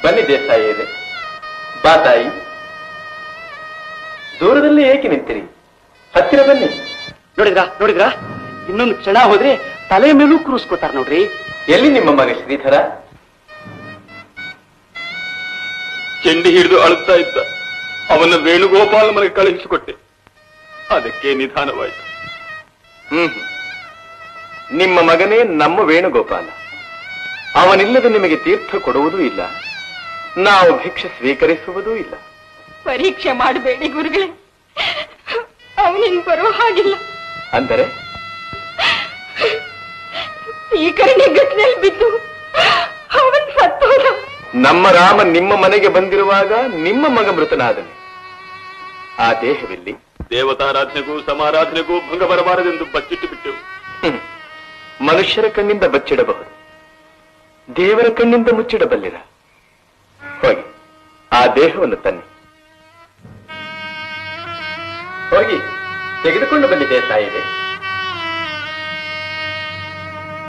ಬನ್ನಿ ದೇಸಾಯಿಯರೇ, ಬಾ ತಾಯಿ. ದೂರದಲ್ಲಿ ಏಕೆ ನಿಂತಿರಿ? ಹತ್ತಿರ ಬನ್ನಿ. ನೋಡಿದ್ರಾ ಇನ್ನೊಂದು ಕ್ಷಣ ಹೋದ್ರೆ ತಲೆ ಮೇಲೂ ಕೂರಿಸ್ಕೋತಾರ ನೋಡ್ರಿ. ಎಲ್ಲಿ ನಿಮ್ಮ ಮಗ ಶ್ರೀಧರ? ಚೆಂಡಿ ಹಿಡಿದು ಅಳುತ್ತಾ ಇದ್ದ. ಅವನ ವೇಣುಗೋಪಾಲ ಮನೆಗೆ ಕಳುಹಿಸಿಕೊಟ್ಟೆ. ಅದಕ್ಕೆ ನಿಧಾನವಾಯಿತು. ನಿಮ್ಮ ಮಗನೇ ನಮ್ಮ ವೇಣುಗೋಪಾಲ. ಅವನಿಲ್ಲದೆ ನಿಮಗೆ ತೀರ್ಥ ಕೊಡುವುದೂ ಇಲ್ಲ, ನಾವು ಭಿಕ್ಷೆ ಸ್ವೀಕರಿಸುವುದೂ ಇಲ್ಲ. ಪರೀಕ್ಷೆ ಮಾಡಬೇಡಿ ಗುರುಗಳೇ, ಅವನಿನ್ ಬರೋ ಹಾಗಿಲ್ಲ. ಅಂದರೆ ಸ್ವೀಕರಣೆ ಘಟನೆಯಲ್ಲಿ ಬಿದ್ದು ಅವನ್ ಸತ್ತೋದ. ನಮ್ಮ ರಾಮ ನಿಮ್ಮ ಮನೆಗೆ ಬಂದಿರುವಾಗ ನಿಮ್ಮ ಮಗ ಮೃತನಾದನು. ಆ ದೇಹವಿಲ್ಲಿ. ದೇವತಾರಾಧನೆಗೂ ಸಮಾರಾಧನೆಗೂ ಭಂಗ ಬರಬಾರದೆಂದು ಬಚ್ಚಿಟ್ಟು ಬಿಟ್ಟೆವು. ಮನುಷ್ಯರ ಕಣ್ಣಿಂದ ಬಚ್ಚಿಡಬಹುದು, ದೇವರ ಕಣ್ಣಿಂದ ಮುಚ್ಚಿಡಬಲ್ಲಿರ. ಹೋಗಿ ಆ ದೇಹವನ್ನು ತನ್ನಿ. ಹೋಗಿ ತೆಗೆದುಕೊಂಡು ಬಂದಿದೆ ಸಾಯಿದೆ.